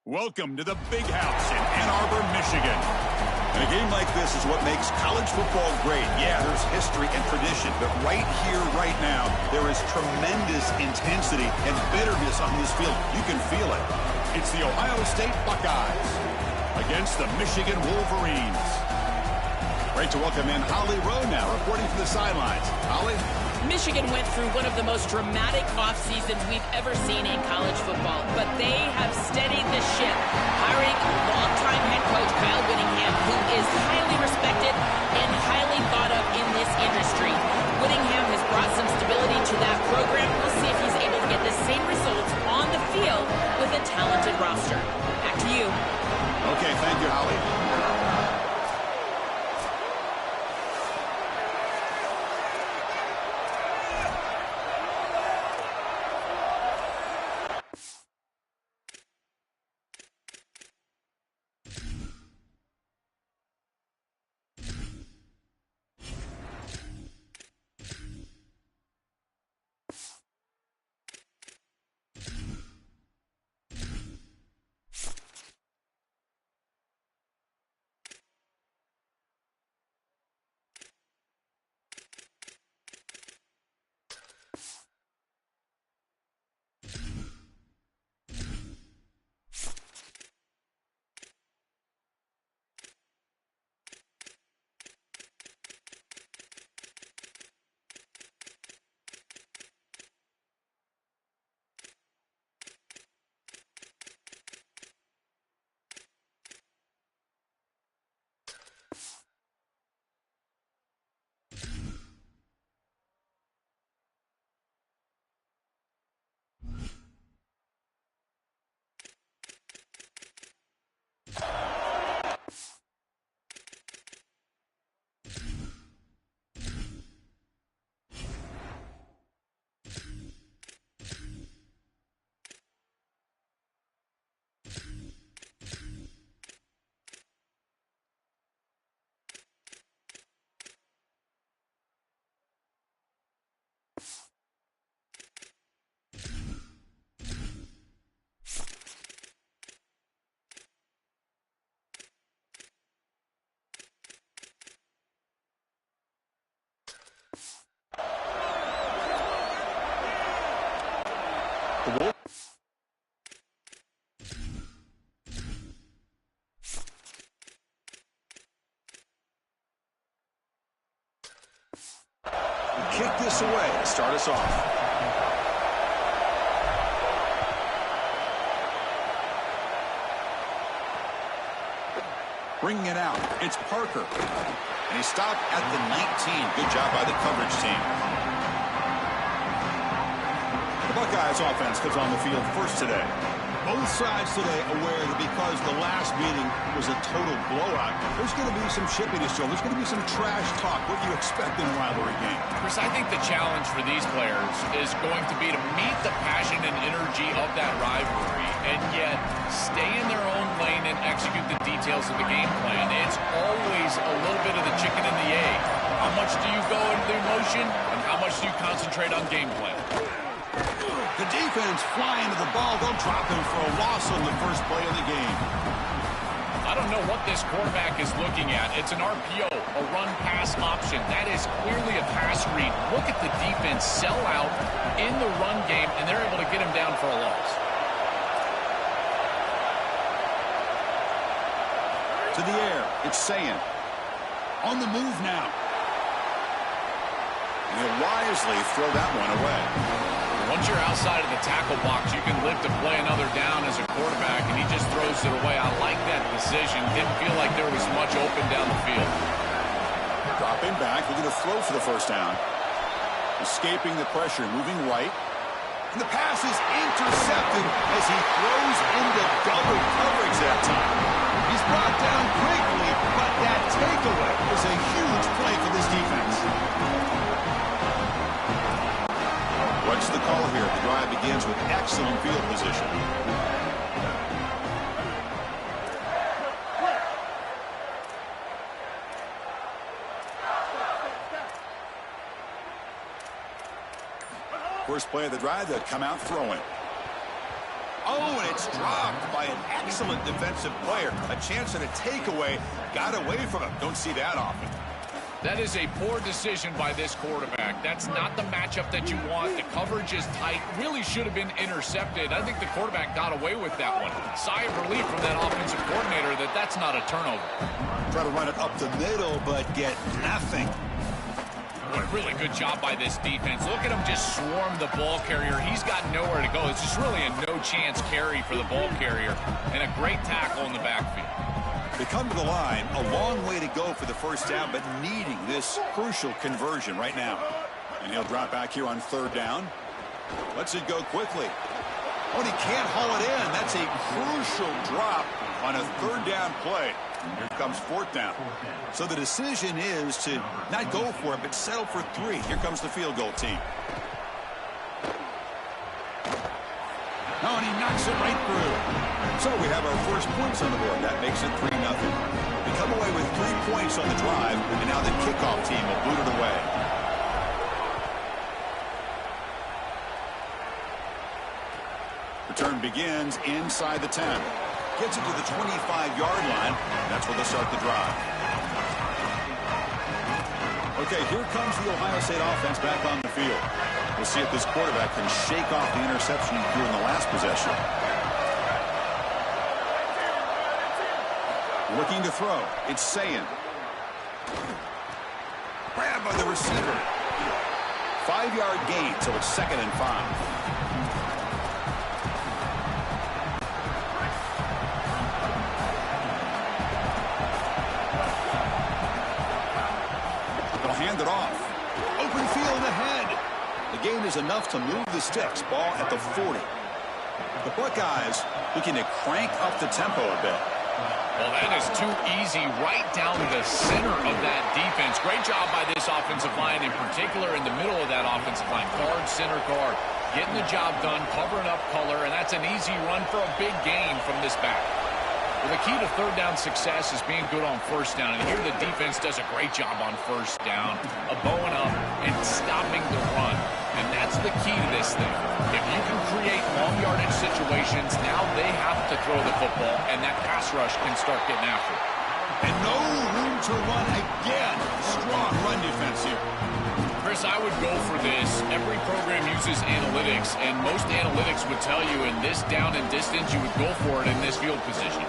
Welcome to the Big House in Ann Arbor, Michigan. And a game like this is what makes college football great. Yeah, there's history and tradition, but right here, right now, there is tremendous intensity and bitterness on this field. You can feel it. It's the Ohio State Buckeyes against the Michigan Wolverines. Great to welcome in Holly Rowe now, reporting from the sidelines. Holly? Michigan went through one of the most dramatic off seasons we've ever seen in college football, but they have steadied the ship, hiring longtime head coach Kyle Whittingham, who is highly respected and highly thought of in this industry. Whittingham has brought some stability to that program. We'll see if he's able to get the same results on the field with a talented roster. Back to you. Okay, thank you, Holly. Kick this away to start us off. Bringing it out, it's Parker. And he stopped at the 19. Good job by the coverage team. The Buckeyes offense comes on the field first today. Both sides today aware that because the last meeting was a total blowout, there's going to be some chippiness, Joe. There's going to be some trash talk. What do you expect in a rivalry game? Chris, I think the challenge for these players is going to be to meet the passion and energy of that rivalry and yet stay in their own lane and execute the details of the game plan. It's always a little bit of the chicken and the egg. How much do you go into the emotion and how much do you concentrate on game plan? The defense flying to the ball. They'll drop him for a loss on the first play of the game. I don't know what this quarterback is looking at. It's an RPO, a run-pass option. That is clearly a pass read. Look at the defense sell out in the run game, and they're able to get him down for a loss. To the air, it's Sayin. On the move now. And he'll wisely throw that one away. Once you're outside of the tackle box, you can live to play another down as a quarterback, and he just throws it away. I like that decision. Didn't feel like there was much open down the field. Dropping back, looking to throw for the first down. Escaping the pressure, moving right. And the pass is intercepted as he throws into double coverage that time. He's brought down quickly, but that takeaway is a huge play for this defense. What's the call here? The drive begins with excellent field position. First play of the drive, they'll come out throwing. Oh, and it's dropped by an excellent defensive player. A chance at a takeaway. Got away from him. Don't see that often. That is a poor decision by this quarterback. That's not the matchup that you want. The coverage is tight. Really should have been intercepted. I think the quarterback got away with that one. Sigh of relief from that offensive coordinator that that's not a turnover. Try to run it up the middle, but get nothing. What a really good job by this defense. Look at him just swarm the ball carrier. He's got nowhere to go. It's just really a no-chance carry for the ball carrier. And a great tackle in the backfield. They come to the line, a long way to go for the first down, but needing this crucial conversion right now. And he'll drop back here on third down. Lets it go quickly. Oh, and he can't haul it in. That's a crucial drop on a third down play. Here comes fourth down. So the decision is to not go for it, but settle for 3. Here comes the field goal team. Oh, and he knocks it right through. So we have our first points on the board. That makes it 3-0. They come away with 3 points on the drive, and now the kickoff team will boot it away. Return begins inside the 10. Gets it to the 25-yard line. That's where they'll start the drive. Okay, here comes the Ohio State offense back on the field. We'll see if this quarterback can shake off the interception he threw in the last possession. Looking to throw. It's Sayin. Grabbed by the receiver. 5-yard gain, so it's 2nd and 5. Hand it off. Open field ahead. The gain is enough to move the sticks. Ball at the 40. The Buckeyes looking to crank up the tempo a bit. Well, that is too easy right down the center of that defense. Great job by this offensive line, in particular in the middle of that offensive line. Guard, center guard. Getting the job done, covering up color, and that's an easy run for a big gain from this back. Well, the key to third down success is being good on first down. And here the defense does a great job on first down, bowing up and stopping the run. And that's the key to this thing. If you can create long yardage situations, now they have to throw the football, and that pass rush can start getting after it. And no room to run again. Strong run defense here. Chris, I would go for this. Every program uses analytics, and most analytics would tell you in this down and distance, you would go for it in this field position.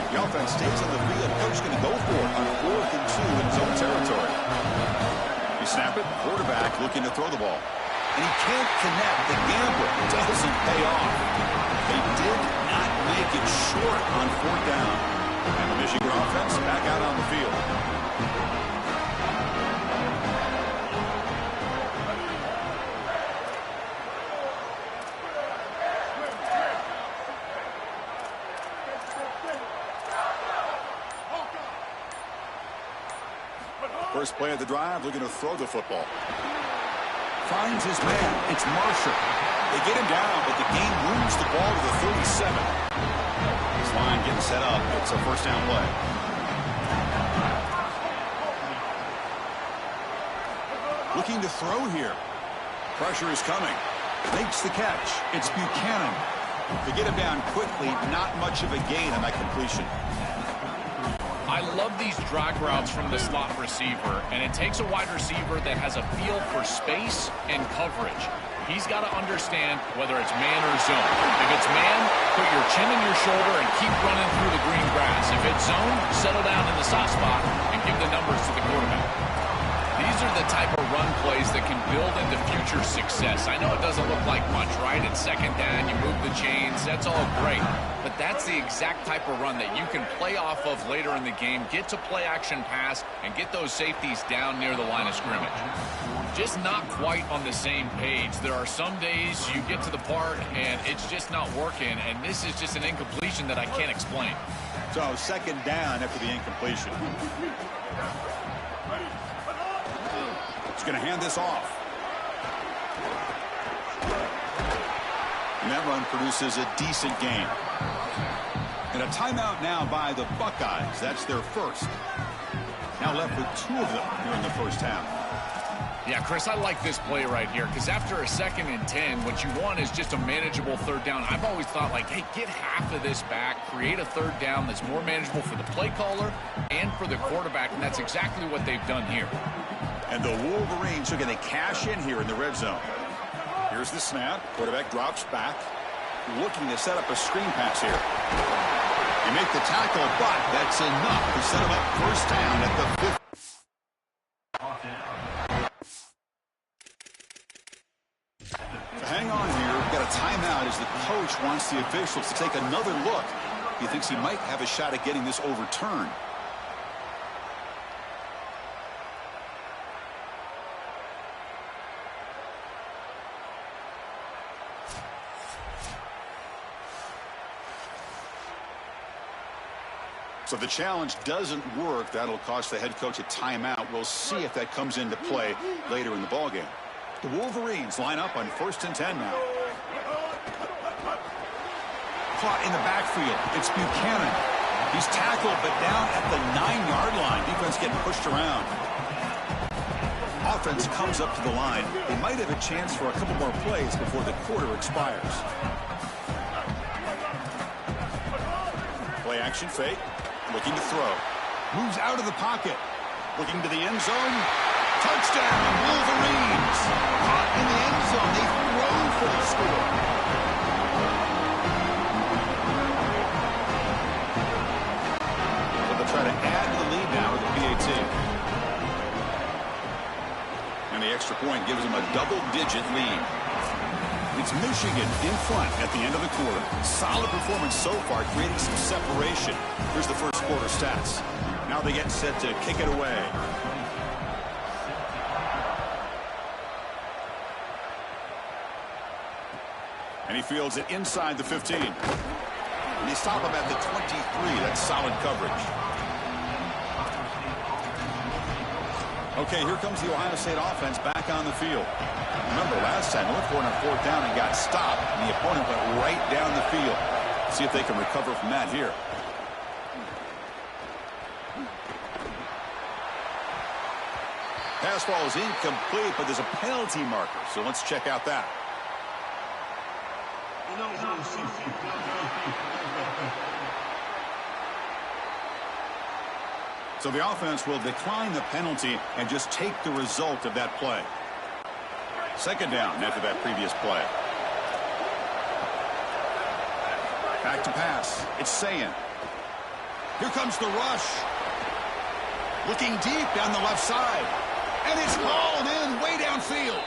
The offense stays on the field. Coach going to go for it on 4th and 2 in his own territory. You snap it, quarterback looking to throw the ball. And he can't connect. The gamble doesn't pay off. They did not make it short on 4th down. And the Michigan offense back out on the field. First play of the drive, looking to throw the football. Finds his man. It's Marshall. They get him down, but the game moves the ball to the 37. This line getting set up. It's a first down play. Looking to throw here. Pressure is coming. Makes the catch. It's Buchanan. They get him down quickly. Not much of a gain on that completion. I love these drag routes from the slot receiver, and it takes a wide receiver that has a feel for space and coverage. He's got to understand whether it's man or zone. If it's man, put your chin in your shoulder and keep running through the green grass. If it's zone, settle down in the soft spot and give the numbers to the quarterback. These are the type of run plays that can build into future success. I know it doesn't look like much, right? It's second down, you move the chains, that's all great. But that's the exact type of run that you can play off of later in the game, get to play action pass, and get those safeties down near the line of scrimmage. Just not quite on the same page. There are some days you get to the park and it's just not working, and this is just an incompletion that I can't explain. So second down after the incompletion. Going to hand this off. And that run produces a decent gain. And a timeout now by the Buckeyes. That's their first. Now left with 2 of them here in the first half. Yeah, Chris, I like this play right here because after a 2nd and 10, what you want is just a manageable 3rd down. I've always thought, like, hey, get half of this back, create a 3rd down that's more manageable for the play caller and for the quarterback, and that's exactly what they've done here. And the Wolverines are going to cash in here in the red zone. Here's the snap. Quarterback drops back, looking to set up a screen pass here. You make the tackle, but that's enough to set him up 1st down at the 5th. Hang on here. We've got a timeout as the coach wants the officials to take another look. He thinks he might have a shot at getting this overturned. So the challenge doesn't work. That'll cost the head coach a timeout. We'll see if that comes into play later in the ballgame. The Wolverines line up on 1st and 10 now. Caught in the backfield. It's Buchanan. He's tackled, but down at the 9-yard line. Defense getting pushed around. Offense comes up to the line. They might have a chance for a couple more plays before the quarter expires. Play action fake. Looking to throw. Moves out of the pocket. Looking to the end zone. Touchdown, Wolverines. Caught in the end zone. They throw for the score. But they'll try to add to the lead now with the PAT. And the extra point gives them a double-digit lead. It's Michigan in front at the end of the quarter. Solid performance so far, creating some separation. Here's the first quarter stats. Now they get set to kick it away. And he fields it inside the 15. And they stop him at the 23. That's solid coverage. Okay, here comes the Ohio State offense back on the field. Remember, last time, looked for it on 4th down and got stopped. And the opponent went right down the field. See if they can recover from that here. Pass ball is incomplete, but there's a penalty marker. So let's check out that. So the offense will decline the penalty and just take the result of that play. 2nd down after that previous play. Back to pass. It's Sayin. Here comes the rush. Looking deep down the left side. And it's hauled in way downfield.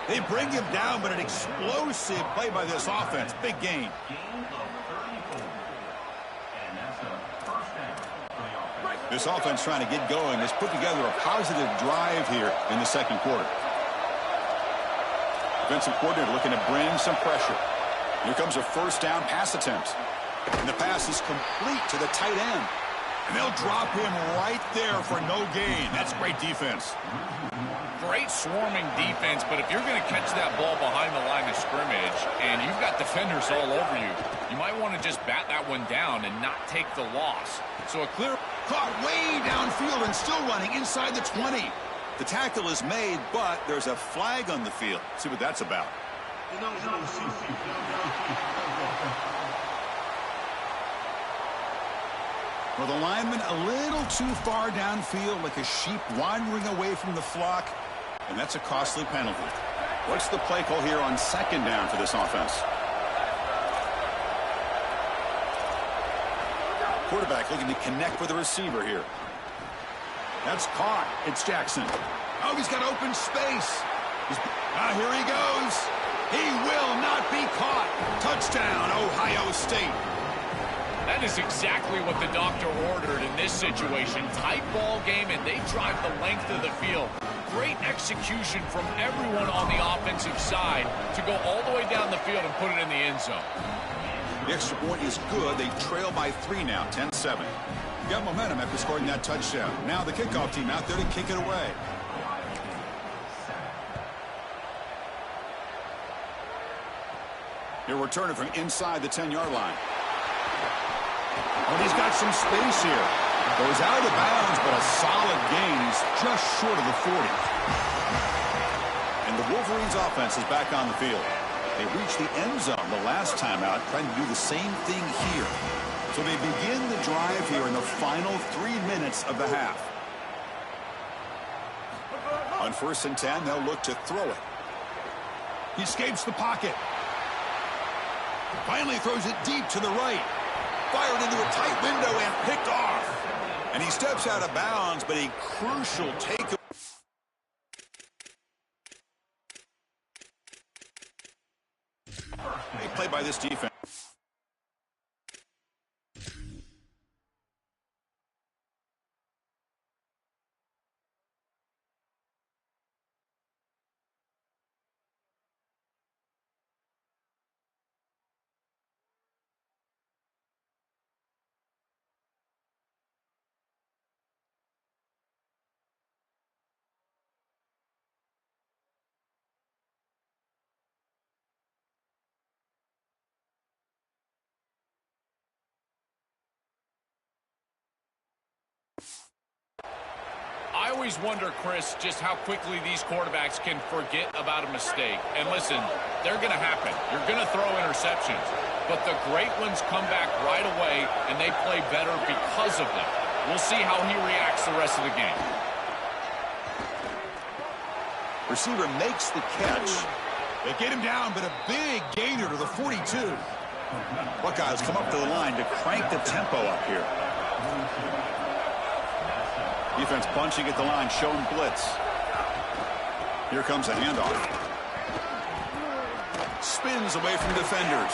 They bring him down, but an explosive play by this offense. Big gain. This offense trying to get going has put together a positive drive here in the 2nd quarter. Defensive coordinator looking to bring some pressure. Here comes a 1st down pass attempt. And the pass is complete to the tight end. And they'll drop him right there for no gain. That's great defense. Great swarming defense, but if you're going to catch that ball behind the line of scrimmage and you've got defenders all over you, you might want to just bat that one down and not take the loss. So a clear caught way downfield and still running inside the 20. The tackle is made, but there's a flag on the field. See what that's about. Well, the lineman a little too far downfield, like a sheep wandering away from the flock, and that's a costly penalty. What's the play call here on 2nd down for this offense? Quarterback looking to connect with the receiver here. That's caught. It's Jackson. Oh, he's got open space. Here he goes. He will not be caught. Touchdown, Ohio State. That is exactly what the doctor ordered in this situation. Tight ball game, and they drive the length of the field. Great execution from everyone on the offensive side to go all the way down the field and put it in the end zone. The extra point is good. They trail by 3 now, 10-7. Got momentum after scoring that touchdown. Now the kickoff team out there to kick it away. He'll return it from inside the 10-yard line. And he's got some space here. Goes out of bounds, but a solid gain. He's just short of the 40. And the Wolverines offense is back on the field. They reached the end zone the last time out, trying to do the same thing here. So they begin the drive here in the final 3 minutes of the half. On 1st and 10, they'll look to throw it. He escapes the pocket. Finally throws it deep to the right. Fired into a tight window and picked off. And he steps out of bounds, but a crucial takeaway. Big play by this defense. I always wonder, Chris, just how quickly these quarterbacks can forget about a mistake. And listen, they're going to happen. You're going to throw interceptions. But the great ones come back right away, and they play better because of them. We'll see how he reacts the rest of the game. Receiver makes the catch. They get him down, but a big gainer to the 42. Buckeyes come up to the line to crank the tempo up here. Defense bunching at the line, showing blitz. Here comes a handoff. Spins away from defenders.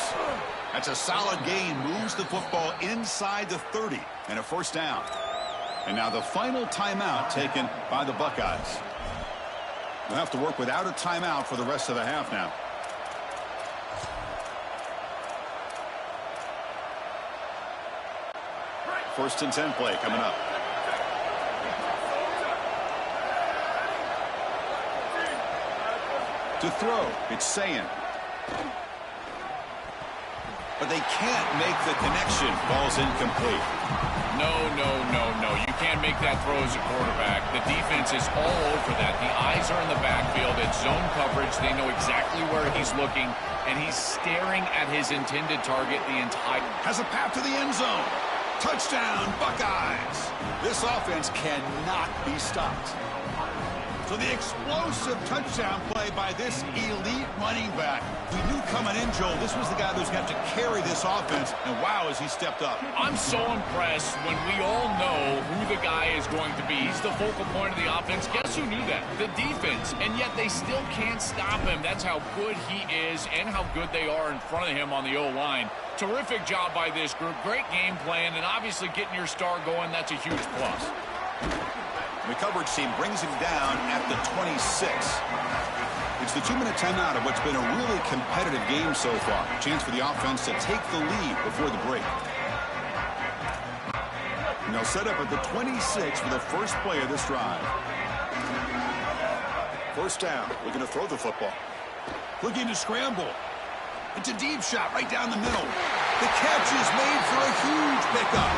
That's a solid gain. Moves the football inside the 30. And a 1st down. And now the final timeout taken by the Buckeyes. They'll have to work without a timeout for the rest of the half now. First and 10 play coming up. To throw, it's saying. But they can't make the connection. Ball's incomplete. No. You can't make that throw as a quarterback. The defense is all over that. The eyes are in the backfield. It's zone coverage. They know exactly where he's looking, and he's staring at his intended target the entire... Has a path to the end zone. Touchdown, Buckeyes. This offense cannot be stopped. So the explosive touchdown play by this elite running back. We knew coming in, Joel, this was the guy who's got to carry this offense, and wow, has he stepped up. I'm so impressed when we all know who the guy is going to be. He's the focal point of the offense. Guess who knew that? The defense. And yet they still can't stop him. That's how good he is and how good they are in front of him on the O-line. Terrific job by this group. Great game plan, and obviously getting your star going, that's a huge plus. The coverage team brings him down at the 26. It's the 2-minute timeout of what's been a really competitive game so far. Chance for the offense to take the lead before the break. And they'll set up at the 26 for the first play of this drive. 1st down. Looking to throw the football. Looking to scramble. It's a deep shot right down the middle. The catch is made for a huge pickup.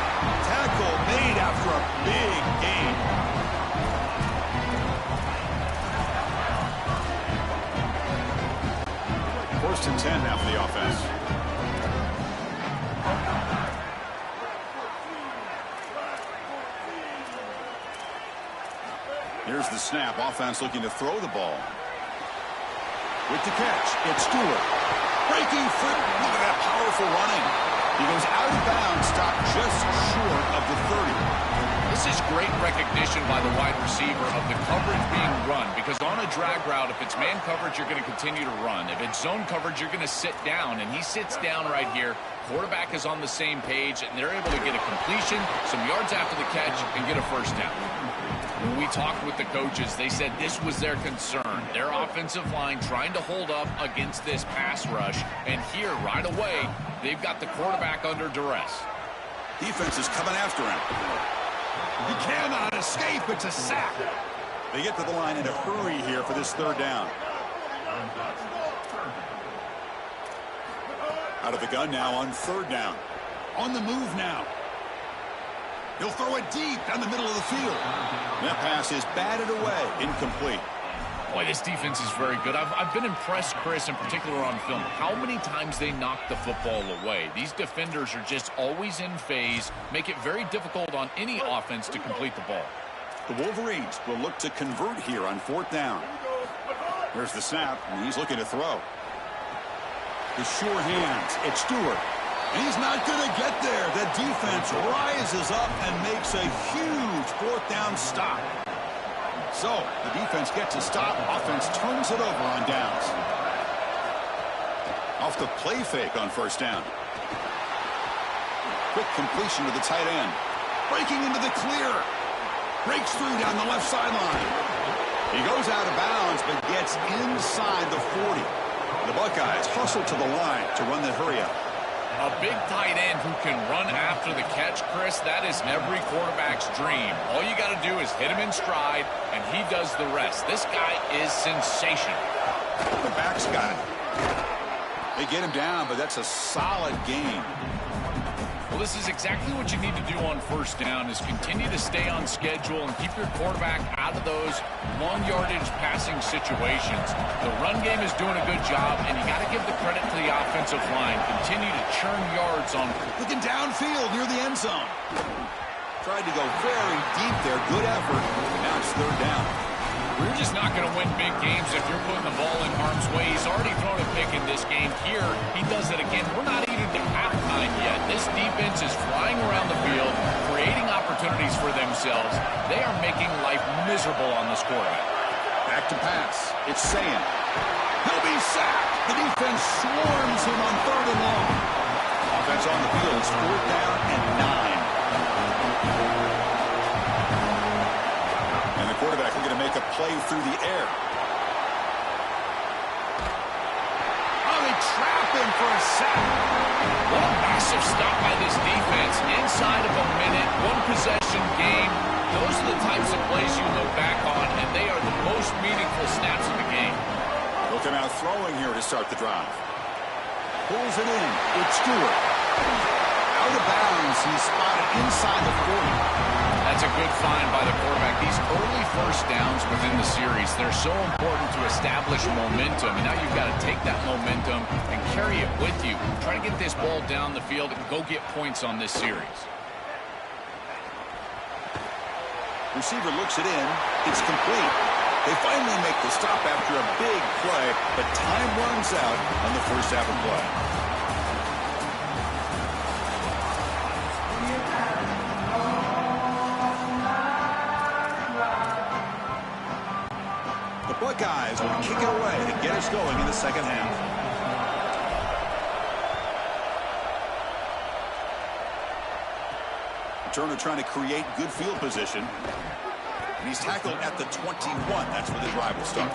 Tackle made after a big gain. First and 10 now for the offense. Here's the snap. Offense looking to throw the ball. With the catch, it's Stewart. Breaking free. Look at that powerful running. He goes out of bounds, stopped just short of the 30. This is great recognition by the wide receiver of the coverage being run, because on a drag route, if it's man coverage, you're going to continue to run. If it's zone coverage, you're going to sit down, and he sits down right here. Quarterback is on the same page, and they're able to get a completion, some yards after the catch, and get a 1st down. When we talked with the coaches, they said this was their concern. Their offensive line trying to hold up against this pass rush, and here, right away, they've got the quarterback under duress. Defense is coming after him. He cannot escape. It's a sack. They get to the line in a hurry here for this 3rd down. Out of the gun now on 3rd down. On the move now. He'll throw it deep down the middle of the field. That pass is batted away. Incomplete. Boy, this defense is very good. I've been impressed, Chris, in particular on film, how many times they knock the football away. These defenders are just always in phase, make it very difficult on any offense to complete the ball. The Wolverines will look to convert here on 4th down. There's the snap, and he's looking to throw. The sure hands. It's Stewart. And he's not going to get there. The defense rises up and makes a huge 4th down stop. So, the defense gets a stop. Offense turns it over on downs. Off the play fake on 1st down. Quick completion to the tight end. Breaking into the clear. Breaks through down the left sideline. He goes out of bounds, but gets inside the 40. The Buckeyes hustle to the line to run the hurry up. A big tight end who can run after the catch, Chris, that is every quarterback's dream. All you got to do is hit him in stride, and he does the rest. This guy is sensational. The back's got it. They get him down, but that's a solid gain. Well, this is exactly what you need to do on 1st down is continue to stay on schedule and keep your quarterback out of those long yardage passing situations. The run game is doing a good job, and you got to give the credit to the offensive line. Continue to churn yards on. Looking downfield near the end zone. Tried to go very deep there. Good effort. Now it's 3rd down. We're just not going to win big games if you're putting the ball in harm's way. He's already thrown a pick in this game. Here, he does it again. We're not even to halftime yet. This defense is flying around the field, creating opportunities for themselves. They are making life miserable on this quarterback. Back to pass. It's Sayan. He'll be sacked. The defense swarms him on 3rd and long. Offense on the field is 4th down and 9. And the quarterback looking to make a play through the air. Oh, they trap him for a sack. What a massive stop by this defense. Inside of a minute, 1 possession game. Those are the types of plays you look back on, and they are the most meaningful snaps of the game. Looking out throwing here to start the drive. Pulls it in. It's Stewart. Out of bounds. He's spotted inside the 40. That's a good find by the quarterback. These early 1st downs within the series, they're so important to establish momentum. And now you've got to take that momentum and carry it with you. Try to get this ball down the field and go get points on this series. Receiver looks it in. It's complete. They finally make the stop after a big play, but time runs out on the 1st half of play. The Buckeyes will kick it away to get us going in the 2nd half. Turner trying to create good field position. And he's tackled at the 21. That's where the drive will start.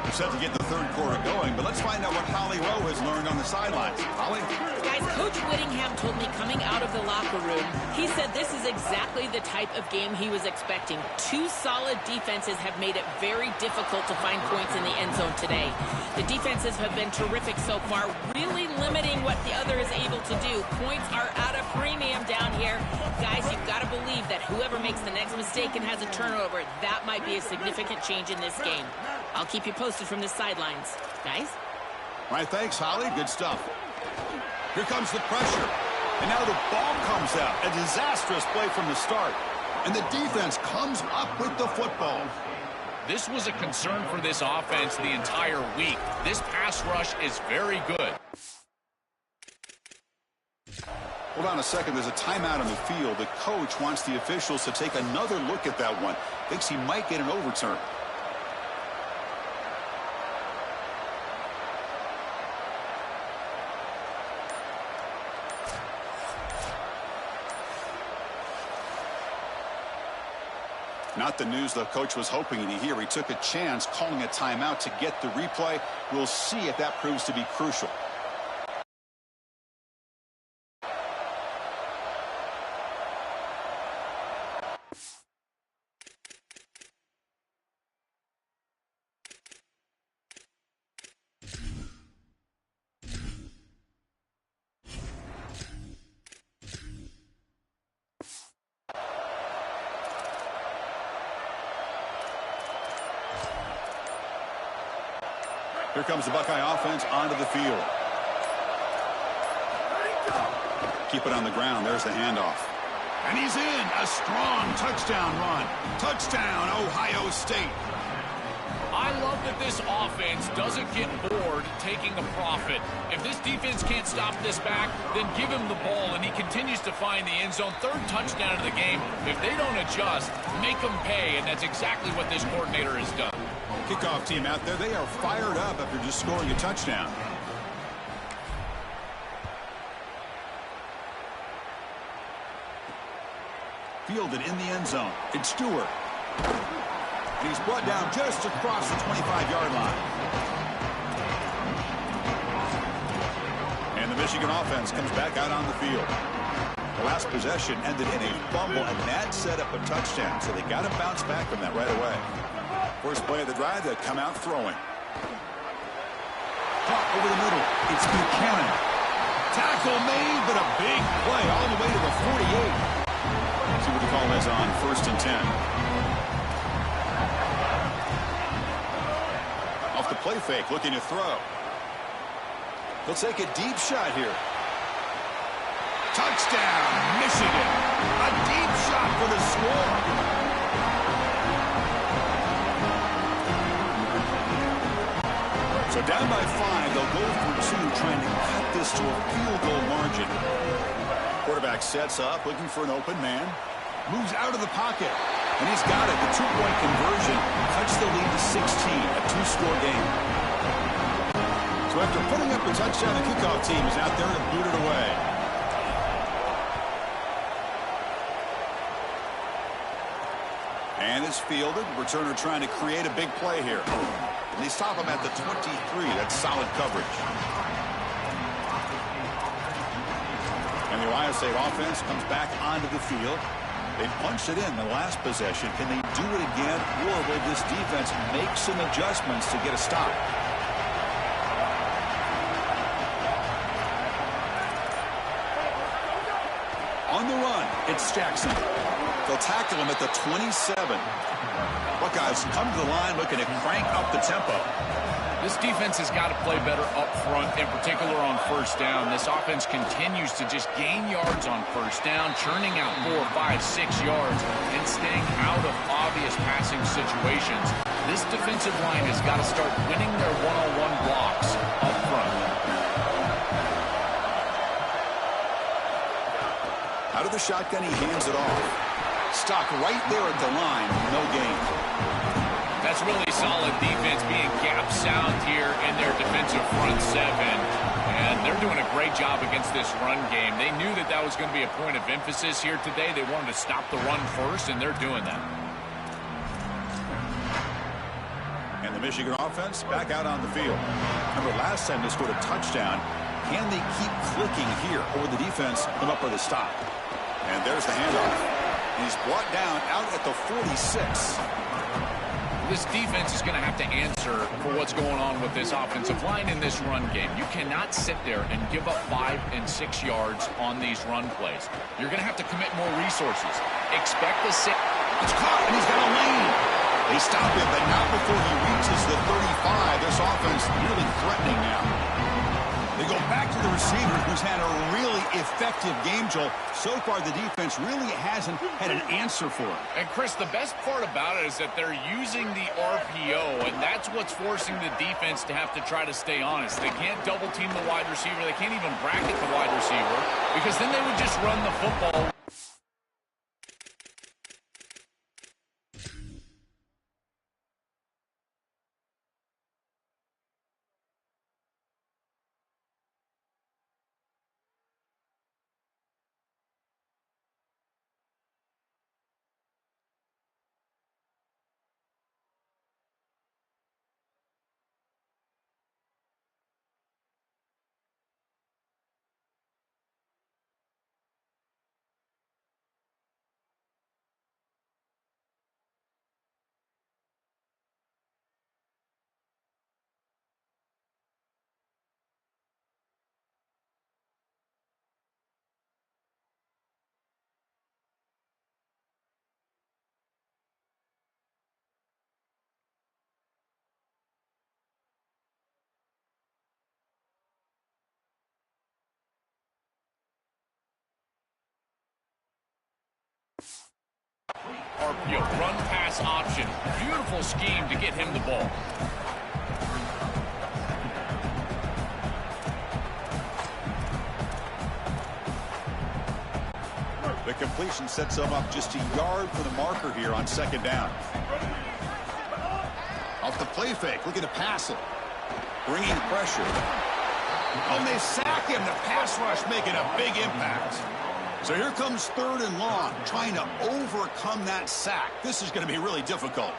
We're set to get the 3rd quarter going, but let's find out what Holly Rowe has learned on the sidelines. Holly? Guys, Coach Whittingham told me coming out of the locker room, he said this is exactly the type of game he was expecting. 2 solid defenses have made it very difficult to find points in the end zone today. The defenses have been terrific so far, really limiting what the other is able to do. Points are at a premium down here. Guys, you've got to believe that whoever makes the next mistake and has a turnover, that might be a significant change in this game. I'll keep you posted from the sidelines. Guys? All right, thanks, Holly. Good stuff. Here comes the pressure. And now the ball comes out. A disastrous play from the start. And the defense comes up with the football. This was a concern for this offense the entire week. This pass rush is very good. Hold on a second. There's a timeout on the field. The coach wants the officials to take another look at that one. Thinks he might get an overturn. Not the news the coach was hoping to hear. He took a chance calling a timeout to get the replay. We'll see if that proves to be crucial. Here comes the Buckeye offense onto the field. Keep it on the ground. There's the handoff. And he's in. A strong touchdown run. Touchdown, Ohio State. I love that this offense doesn't get bored taking a profit. If this defense can't stop this back, then give him the ball, and he continues to find the end zone. Third touchdown of the game. If they don't adjust, make them pay, and that's exactly what this coordinator has done. Kickoff team out there, they are fired up after just scoring a touchdown. Fielded in the end zone. It's Stewart. And he's brought down just across the 25-yard line. And the Michigan offense comes back out on the field. The last possession ended in a fumble, and that set up a touchdown, so they got to bounce back from that right away. First play of the drive, they come out throwing. Caught over the middle. It's Buchanan. Tackle made, but a big play all the way to the 48. See what the call is on 1st and 10. Off the play fake, looking to throw. He'll take a deep shot here. Touchdown, Michigan. A deep shot for the score. So down by 5, they'll go for 2, trying to cut this to a field goal margin. Quarterback sets up, looking for an open man. Moves out of the pocket. And he's got it. The 2-point conversion cuts the lead to 16, a 2-score game. So after putting up a touchdown, the kickoff team is out there to boot it away. And it's fielded. Returner trying to create a big play here. And they stop him at the 23. That's solid coverage. And the Ohio State offense comes back onto the field. They punched it in the last possession. Can they do it again, or will this defense make some adjustments to get a stop? On the run, it's Jackson. They'll tackle him at the 27. Buckeyes come to the line looking to crank up the tempo. This defense has got to play better up front, in particular on first down. This offense continues to just gain yards on first down, churning out 4, 5, 6 yards, and staying out of obvious passing situations. This defensive line has got to start winning their one-on-one blocks up front. Out of the shotgun, he hands it off. Stock right there at the line, no gain. That's really solid defense, being gap sound here in their defensive front 7. And they're doing a great job against this run game. They knew that that was going to be a point of emphasis here today. They wanted to stop the run first, and they're doing that. And the Michigan offense back out on the field. Remember, last time they scored a touchdown. Can they keep clicking here, or will the defense come up with a stop? And there's the handoff. He's brought down out at the 46. This defense is going to have to answer for what's going on with this offensive line in this run game. You cannot sit there and give up 5 and 6 yards on these run plays. You're going to have to commit more resources. Expect the six. It's caught, and he's got a lane. They stop him, but not before he reaches the 35. This offense really threatening now. They go back to the receiver, who's had a really effective game, Joel. So far, the defense really hasn't had an answer for it. And, Chris, the best part about it is that they're using the RPO, and that's what's forcing the defense to have to try to stay honest. They can't double-team the wide receiver. They can't even bracket the wide receiver, because then they would just run the football. RPO, run-pass option. Beautiful scheme to get him the ball. The completion sets him up just a yard for the marker here on second down. Off the play fake, looking to pass it. Bringing pressure. Oh, and they sack him. The pass rush making a big impact. So here comes third and long, trying to overcome that sack. This is going to be really difficult.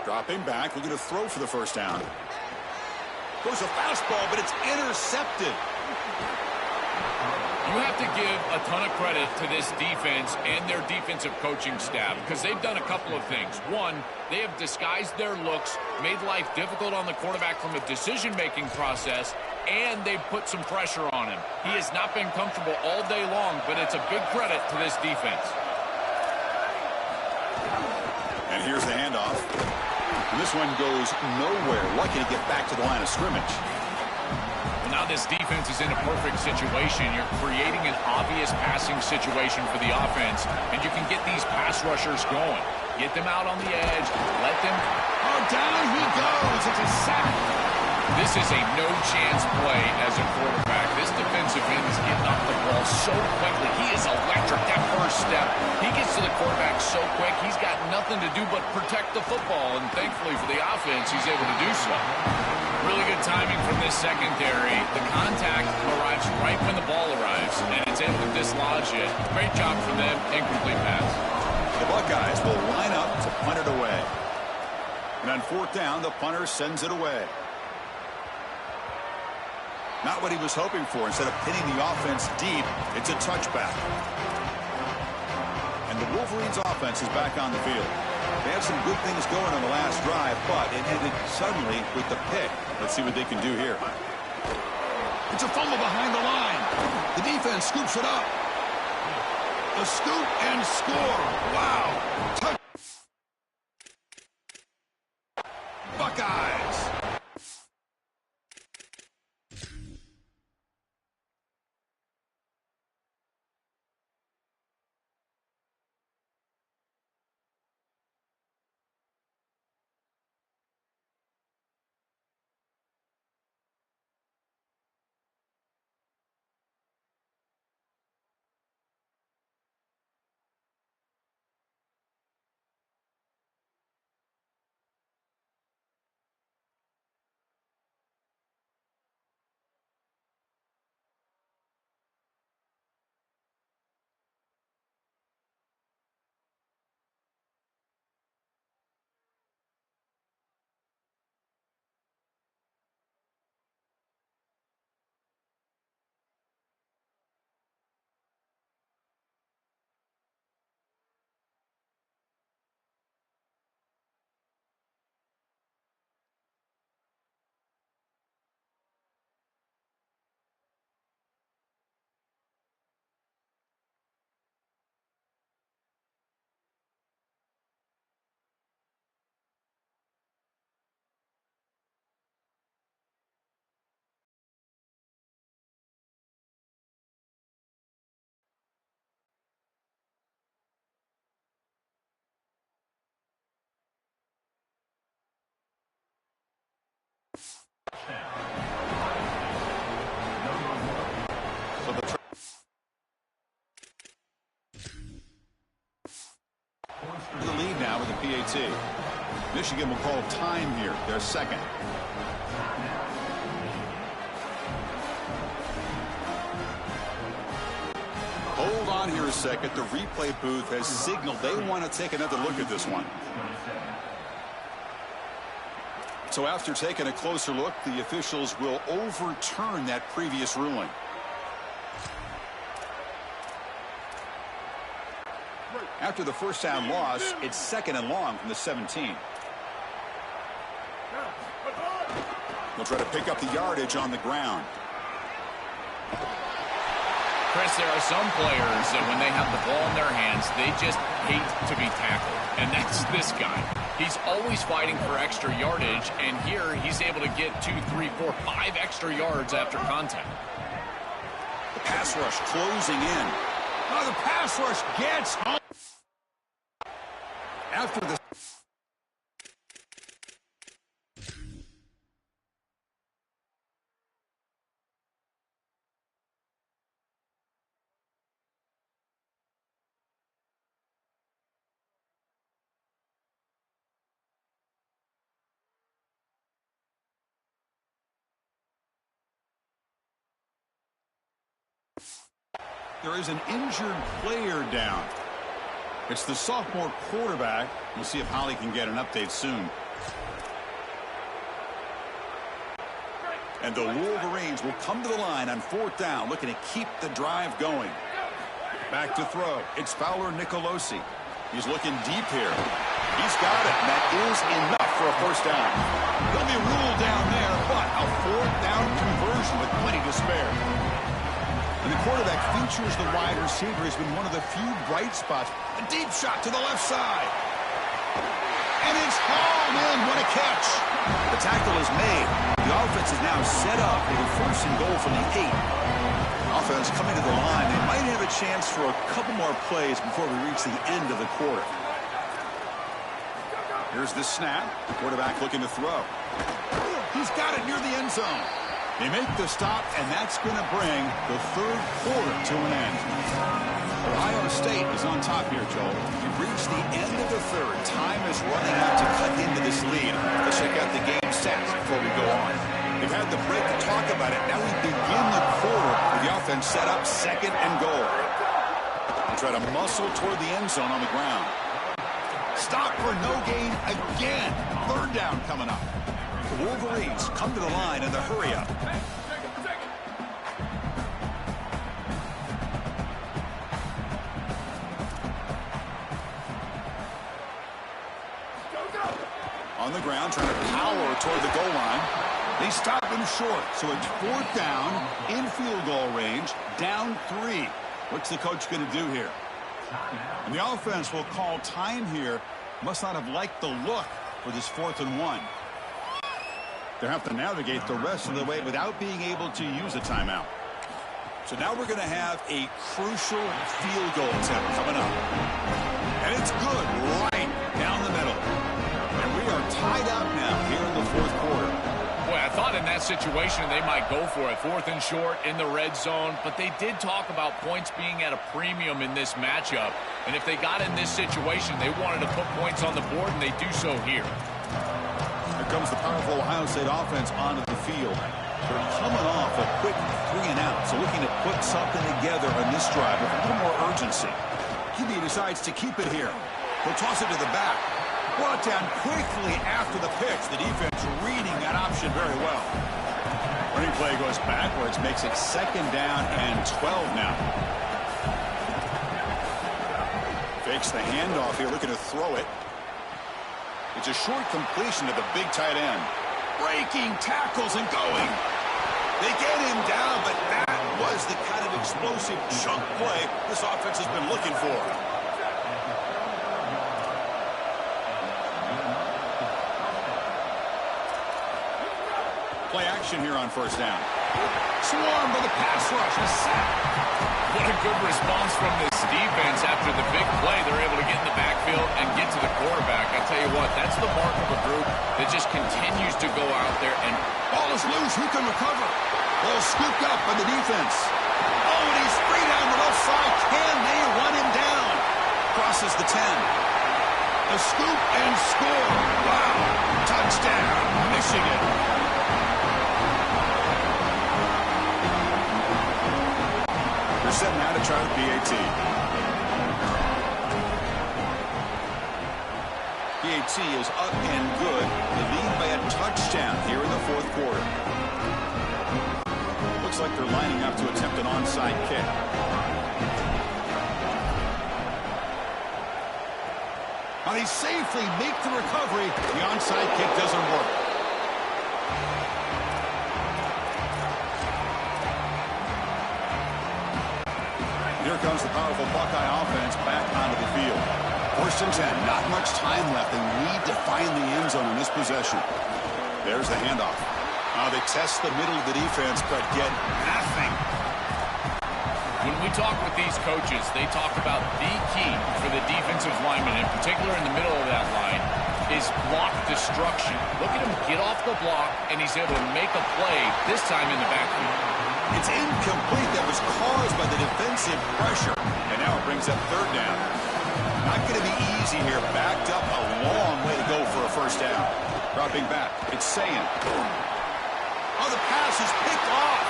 Dropping back, looking to throw for the first down. Goes a fastball, but it's intercepted. You have to give a ton of credit to this defense and their defensive coaching staff because they've done a couple of things. One, they have disguised their looks, made life difficult on the quarterback from a decision-making process, and they've put some pressure on him. He has not been comfortable all day long, but it's a big credit to this defense. And here's the handoff. And this one goes nowhere. Lucky to get back to the line of scrimmage. Now this defense is in a perfect situation. You're creating an obvious passing situation for the offense, and you can get these pass rushers going. Get them out on the edge. Let them... Oh, down he goes. It's a sack. This is a no-chance play as a quarterback. This defensive end is getting off the ball so quickly. He is electric. That first step, he gets to the quarterback so quick, he's got nothing to do but protect the football, and thankfully for the offense, he's able to do so. Really good timing from this secondary. The contact arrives right when the ball arrives, and it's able to dislodge it. Great job from them. Incomplete pass. The Buckeyes will line up to punt it away. And on fourth down, the punter sends it away. Not what he was hoping for. Instead of pinning the offense deep, it's a touchback. And the Wolverines' offense is back on the field. They had some good things going on the last drive, but it ended suddenly with the pick. Let's see what they can do here. It's a fumble behind the line. The defense scoops it up. A scoop and score. Wow. Buckeyes. The lead now with the PAT. Michigan will call time here. Their second. Hold on here a second. The replay booth has signaled they want to take another look at this one. So after taking a closer look, the officials will overturn that previous ruling. After the first down loss, it's second and long from the 17. They'll try to pick up the yardage on the ground. Chris, there are some players that when they have the ball in their hands, they just hate to be tackled. And that's this guy. He's always fighting for extra yardage, and here he's able to get 2, 3, 4, 5 extra yards after contact. pass rush closing in. Oh, the pass rush gets home. After the... There is an injured player down. It's the sophomore quarterback. We'll see if Holly can get an update soon. And the Wolverines will come to the line on 4th down, looking to keep the drive going. Back to throw. It's Fowler Nicolosi. He's looking deep here. He's got it, and that is enough for a first down. There'll be a rule down there, but a 4th down conversion with plenty to spare. And the quarterback features the wide receiver has been one of the few bright spots. A deep shot to the left side. And it's hauled in. What a catch. The tackle is made. The offense is now set up for the 1st and goal from the 8. Offense coming to the line. They might have a chance for a couple more plays before we reach the end of the quarter. Here's the snap. The quarterback looking to throw. He's got it near the end zone. They make the stop, and that's going to bring the 3rd quarter to an end. Ohio State is on top here, Joel. We've reached the end of the 3rd. Time is running out to cut into this lead. Let's check out the game stats before we go on. They've had the break to talk about it. Now we begin the quarter with the offense set up 2nd and goal. They try to muscle toward the end zone on the ground. Stop for no gain again. 3rd down coming up. The Wolverines come to the line in the hurry-up. On the ground, trying to power toward the goal line. They stop him short, so it's 4th down, in field goal range, down 3. What's the coach going to do here? And the offense will call time here. Must not have liked the look for this 4th and 1. They have to navigate the rest of the way without being able to use a timeout. So now we're going to have a crucial field goal attempt coming up. And it's good right down the middle. And we are tied up now here in the 4th quarter. Boy, I thought in that situation they might go for it. 4th and short in the red zone. But they did talk about points being at a premium in this matchup. And if they got in this situation, they wanted to put points on the board, and they do so here. Here comes the powerful Ohio State offense onto the field. They're coming off a quick 3 and out, so looking to put something together on this drive with a little more urgency. QB decides to keep it here. He'll toss it to the back. Brought down quickly after the pitch. The defense reading that option very well. Running play goes backwards, makes it 2nd down and 12 now. Fakes the handoff here, looking to throw it. It's a short completion to the big tight end. Breaking tackles and going. They get him down, but that was the kind of explosive chunk play this offense has been looking for. Play action here on 1st down. Swarmed by the pass rush. A sack. What a good response from this defense after the big play. They're able to get in the backfield and get to the quarterback. I tell you what, that's the mark of a group that just continues to go out there and... Ball is loose. Who can recover? Ball scooped up by the defense. Oh, and he's free down the left side. Can they run him down? Crosses the 10. A scoop and score. Wow. Touchdown, Michigan. They're setting out to try the PAT. PAT is up and good. They lead by a touchdown here in the 4th quarter. Looks like they're lining up to attempt an onside kick. Now they safely make the recovery. The onside kick doesn't work. Here comes the powerful Buckeye offense back onto the field. 1st and 10, not much time left. They need to find the end zone in this possession. There's the handoff. Now they test the middle of the defense, but get nothing. we talk with these coaches, they talk about the key for the defensive lineman, in particular in the middle of that line, is block destruction. Look at him get off the block, and he's able to make a play, this time in the backfield. It's incomplete. That was caused by the defensive pressure. And now it brings up third down. Not going to be easy here. Backed up a long way to go for a first down. Dropping back. It's Sayan. Oh, the pass is picked off.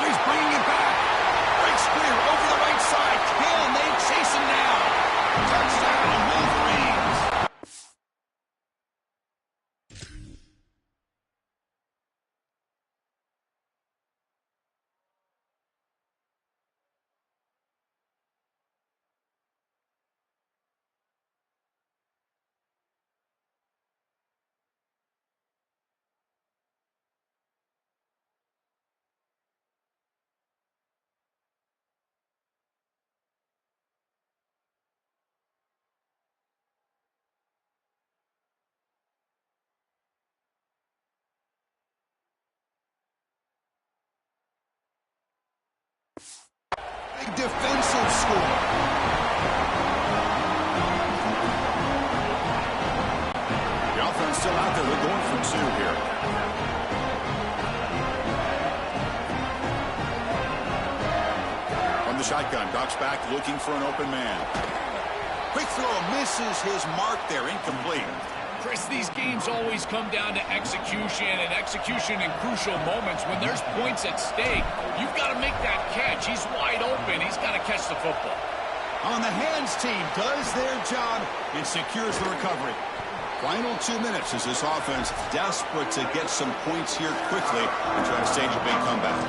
Oh, he's bringing it back. Breaks clear over the right side. Can they chase him down? Touchdown, Wolverines. Defensive score. The offense still out there. They're going for two here. From the shotgun, drops back looking for an open man. Quick throw misses his mark there. Incomplete. Chris, these games always come down to execution, and execution in crucial moments. When there's points at stake, you've got to make that catch. He's wide open. He's got to catch the football. On the hands team does their job and secures the recovery. Final 2 minutes as this offense desperate to get some points here quickly and try to stage a big comeback.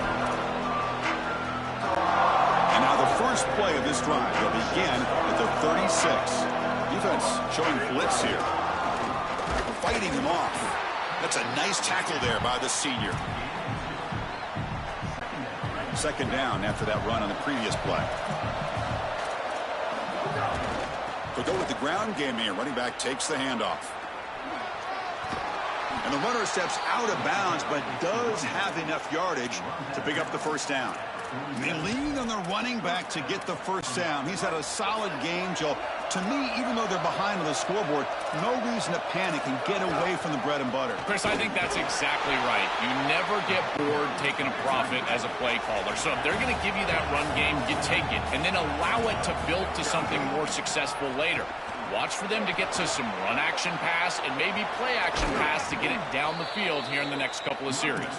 And now the first play of this drive will begin at the 36. Defense showing blitz here. Fighting him off. That's a nice tackle there by the senior. Second down after that run on the previous play. They'll go with the ground game here. Running back takes the handoff. And the runner steps out of bounds, but does have enough yardage to pick up the first down. They lean on the running back to get the first down. He's had a solid game, Joe. To me, even though they're behind on the scoreboard, no reason to panic and get away from the bread and butter. Chris, I think that's exactly right. You never get bored taking a profit as a play caller. So if they're going to give you that run game, you take it, and then allow it to build to something more successful later. Watch for them to get to some run action pass and maybe play action pass to get it down the field here in the next couple of series.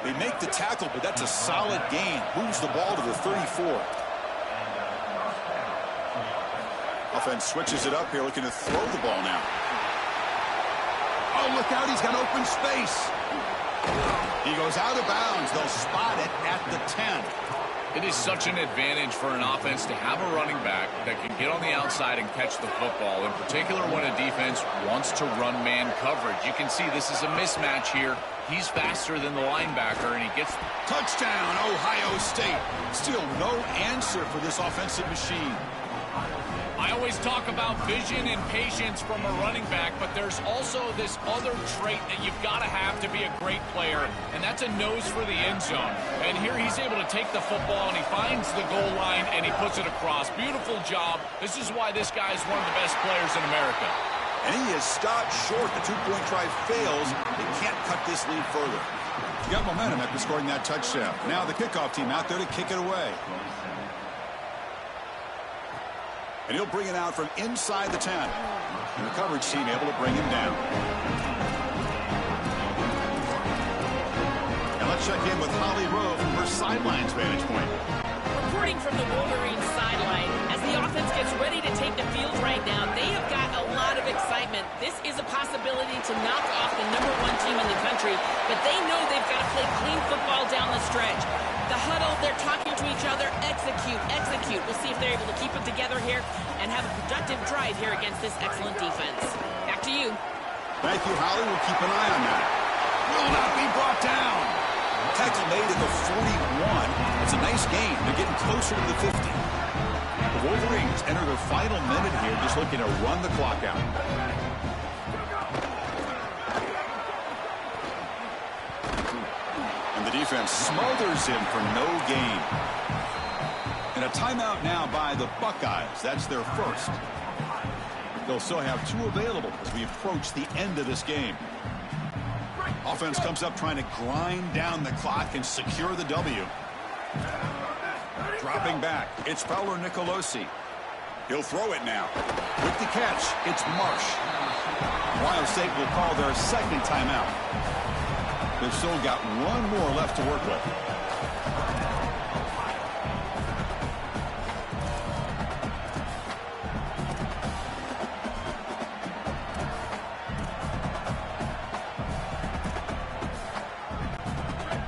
They make the tackle, but that's a solid gain. Moves the ball to the 34. Offense switches it up here, looking to throw the ball now. Oh, look out, he's got open space. He goes out of bounds. They'll spot it at the 10. It is such an advantage for an offense to have a running back that can get on the outside and catch the football, in particular when a defense wants to run man coverage. You can see this is a mismatch here. He's faster than the linebacker, and he gets... Touchdown, Ohio State. Still no answer for this offensive machine. I always talk about vision and patience from a running back, but there's also this other trait that you've got to have to be a great player, and that's a nose for the end zone. And here he's able to take the football, and he finds the goal line, and he puts it across. Beautiful job. This is why this guy is one of the best players in America. And he is stopped short. The two-point try fails. They can't cut this lead further. He got momentum after scoring that touchdown. Now the kickoff team out there to kick it away. And he'll bring it out from inside the 10. And the coverage team able to bring him down. And let's check in with Holly Rowe from her sidelines vantage point. Reporting from the Wolverines sideline, as the offense gets ready to take the field right now, they have got a lot of excitement. This is a possibility to knock off the #1 team in the country, but they know they've got to play clean football down the stretch. The huddle, they're talking to each other, execute, execute. We'll see if they're able to keep it together here and have a productive drive here against this excellent defense. Back to you. Thank you, Holly. We'll keep an eye on that. Will not be brought down. Tackle made at the 41. It's a nice gain. They're getting closer to the 50. The Wolverines enter their final minute here, just looking to run the clock out. And the defense smothers him for no gain. And a timeout now by the Buckeyes. That's their first. They'll still have 2 available as we approach the end of this game. Offense comes up trying to grind down the clock and secure the W. Dropping back, it's Fowler Nicolosi. He'll throw it now. With the catch, it's Marsh. Ohio State will call their second timeout. They've still got 1 more left to work with.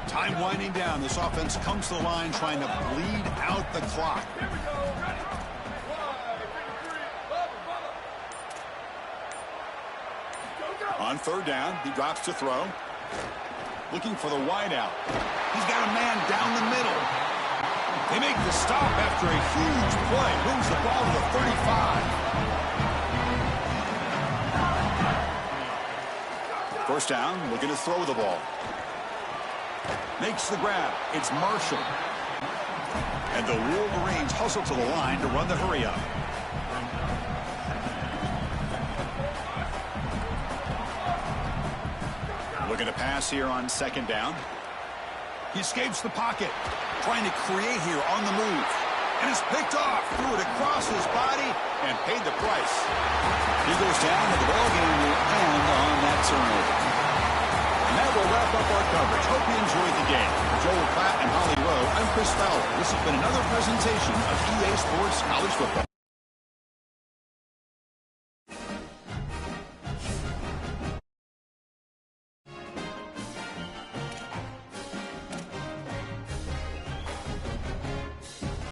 Time winding down. This offense comes to the line trying to bleed out the clock. On third down, he drops to throw. Looking for the wideout. He's got a man down the middle. They make the stop after a huge play. Moves the ball to the 35. First down, looking to throw the ball. Makes the grab. It's Marshall. And the Wolverines hustle to the line to run the hurry up. Looking to pass here on second down. He escapes the pocket. Trying to create here on the move. And it's picked off. Threw it across his body and paid the price. He goes down and the ball game will end on that turnover. And that will wrap up our coverage. Hope you enjoyed the game. For Joel Pratt and Holly Rowe, I'm Chris Fowler. This has been another presentation of EA Sports College Football.